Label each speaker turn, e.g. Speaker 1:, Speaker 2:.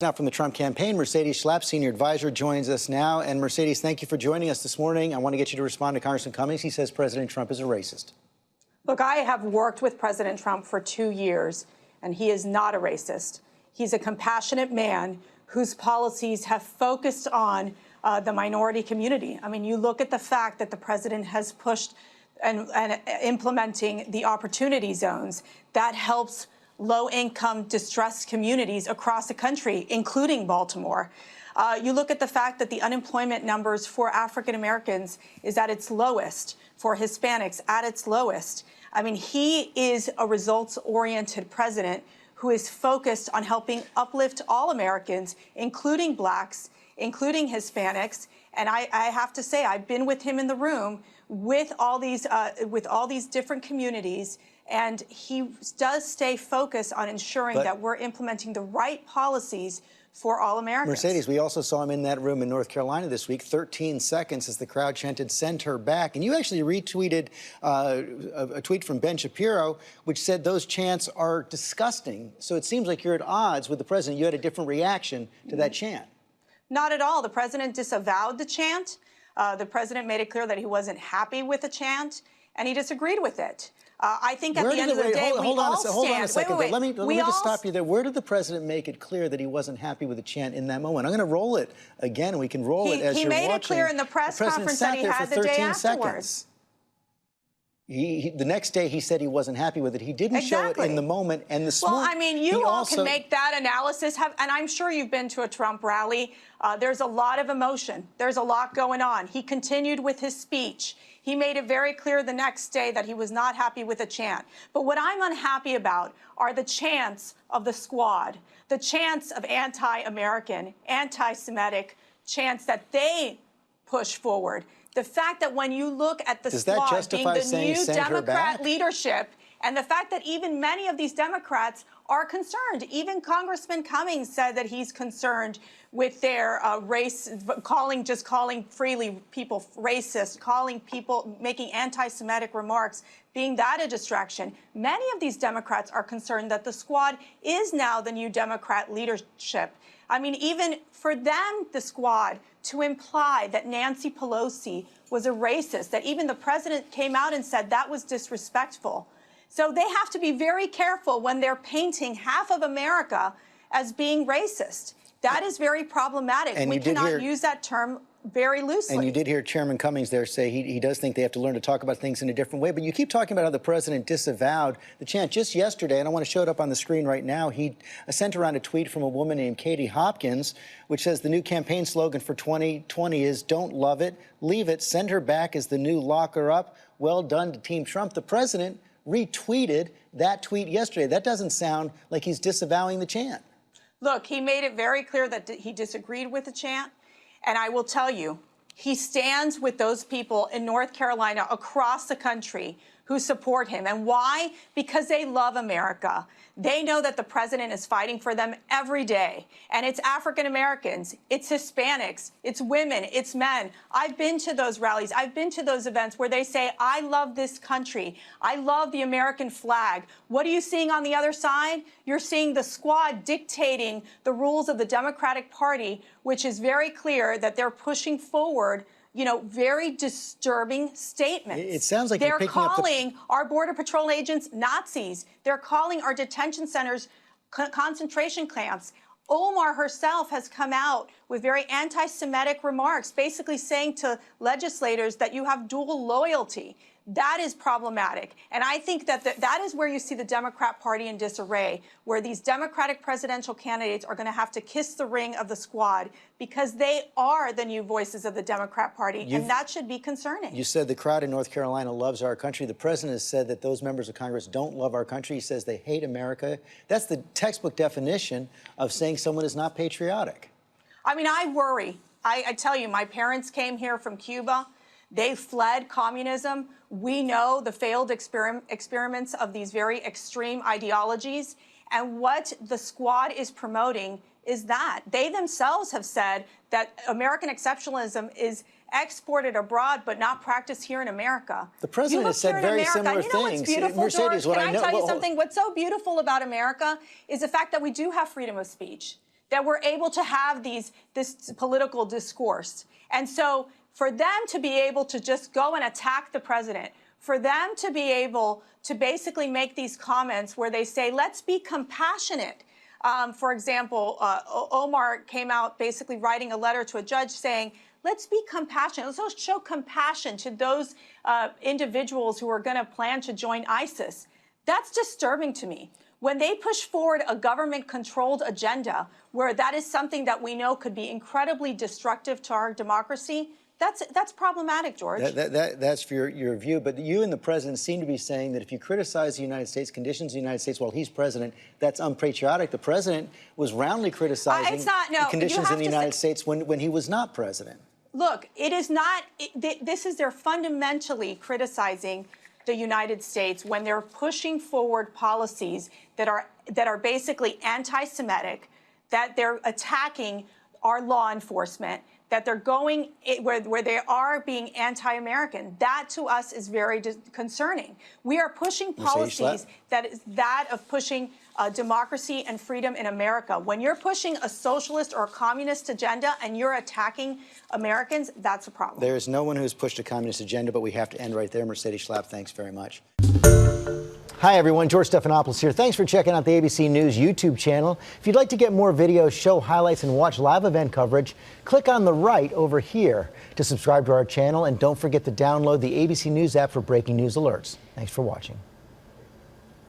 Speaker 1: Now from the Trump campaign, Mercedes Schlapp, senior advisor, joins us now. And Mercedes, thank you for joining us this morning. I want to get you to respond to Congressman Cummings. He says President Trump is a racist.
Speaker 2: Look, I have worked with President Trump for 2 years, and he is not a racist. He's a compassionate man whose policies have focused on the minority community. I mean, you look at the fact that the president has pushed and implementing the opportunity zones. That helps low-income, distressed communities across the country, including Baltimore. You look at the fact that the unemployment numbers for African Americans is at its lowest, for Hispanics at its lowest. I mean, he is a results-oriented president who is focused on helping uplift all Americans, including blacks, including Hispanics. And I have to say, I've been with him in the room with all these different communities. And he does stay focused on ensuring that we're implementing the right policies for all Americans.
Speaker 1: Mercedes, we also saw him in that room in North Carolina this week, 13 seconds as the crowd chanted, "Send her back." And you actually retweeted a tweet from Ben Shapiro, which said those chants are disgusting. So it seems like you're at odds with the president. You had a different reaction to that chant.
Speaker 2: Not at all. The president disavowed the chant. The president made it clear that he wasn't happy with the chant, and he disagreed with it. I think at the end of the day,
Speaker 1: hold on a second. Let me just stop you there. Where did the president make it clear that he wasn't happy with the chant in that moment? I'm going to roll it again, and we can roll it as you're watching.
Speaker 2: He made it clear in the press conference that he had the day afterwards.
Speaker 1: The next day, he said he wasn't happy with it. He didn't show it in the moment. And this
Speaker 2: Well, I mean, you all can make that analysis, and I'm sure you've been to a Trump rally. There's a lot of emotion. There's a lot going on. He continued with his speech. He made it very clear the next day that he was not happy with the chant. But what I'm unhappy about are the chants of the squad, the chants of anti-American, anti-Semitic chants that they push forward. The fact that when you look at the squad being the new Democrat leadership, and the fact that even many of these Democrats are concerned. Even Congressman Cummings said that he's concerned with their race, just calling freely people racist, calling people, making anti-Semitic remarks, being that a distraction. Many of these Democrats are concerned that the squad is now the new Democrat leadership. I mean, even for them, the squad, to imply that Nancy Pelosi was a racist, that even the president came out and said that was disrespectful. So they have to be very careful when they're painting half of America as being racist. That is very problematic. And we cannot use that term very loosely.
Speaker 1: And you did hear Chairman Cummings there say he does think they have to learn to talk about things in a different way. But you keep talking about how the president disavowed the chant. Just yesterday, and I want to show it up on the screen right now, he sent around a tweet from a woman named Katie Hopkins, which says the new campaign slogan for 2020 is "Don't love it, leave it, send her back" is the new "Lock her up." Well done to Team Trump. The president retweeted that tweet yesterday. That doesn't sound like he's disavowing the chant.
Speaker 2: Look, he made it very clear that he disagreed with the chant. And I will tell you, he stands with those people in North Carolina, across the country, who support him. And why? Because they love America. They know that the president is fighting for them every day. And it's African Americans, it's Hispanics, it's women, it's men. I've been to those rallies. I've been to those events where they say, I love this country. I love the American flag. What are you seeing on the other side? You're seeing the squad dictating the rules of the Democratic Party, which is very clear that they're pushing forward, you know, very disturbing statements.
Speaker 1: It sounds like
Speaker 2: they're calling our Border Patrol agents Nazis. They're calling our detention centers concentration camps. Omar herself has come out with very anti-Semitic remarks, basically saying to legislators that you have dual loyalty. That is problematic. And I think that that is where you see the Democrat Party in disarray, where these Democratic presidential candidates are going to have to kiss the ring of the squad because they are the new voices of the Democrat Party, and that should be concerning.
Speaker 1: You said the crowd in North Carolina loves our country. The president has said that those members of Congress don't love our country. He says they hate America. That's the textbook definition of saying someone is not patriotic.
Speaker 2: I mean, I worry. I tell you, my parents came here from Cuba. They fled communism. We know the failed experiments of these very extreme ideologies. And what the squad is promoting is that. They themselves have said that American exceptionalism is exported abroad but not practiced here in America.
Speaker 1: The president has said very similar things.
Speaker 2: What's beautiful, Mercedes, George? Can I tell you something? What's so beautiful about America is the fact that we do have freedom of speech. that we're able to have this political discourse. And so for them to be able to just go and attack the president, for them to be able to basically make these comments where they say, let's be compassionate. For example, Omar came out basically writing a letter to a judge saying, let's be compassionate. Let's show compassion to those individuals who are going to plan to join ISIS. That's disturbing to me. When they push forward a government-controlled agenda where that is something that we know could be incredibly destructive to our democracy, that's problematic, George.
Speaker 1: That's your view, but you and the president seem to be saying that if you criticize the United States, conditions in the United States while he's president, that's unpatriotic. The president was roundly criticizing the conditions in the United States when he was not president.
Speaker 2: Look, it is not, they're fundamentally criticizing the United States when they're pushing forward policies that are basically anti-Semitic, that they're attacking our law enforcement, that they're going where they are being anti-American. That to us is very concerning. We are pushing policies that is that of pushing democracy and freedom in America. When you're pushing a socialist or a communist agenda and you're attacking Americans, that's a problem.
Speaker 1: There is no one who's pushed a communist agenda, but we have to end right there. Mercedes Schlapp, thanks very much. Hi, everyone. George Stephanopoulos here. Thanks for checking out the ABC News YouTube channel. If you'd like to get more videos, show highlights, and watch live event coverage, click on the right over here to subscribe to our channel. And don't forget to download the ABC News app for breaking news alerts. Thanks for watching.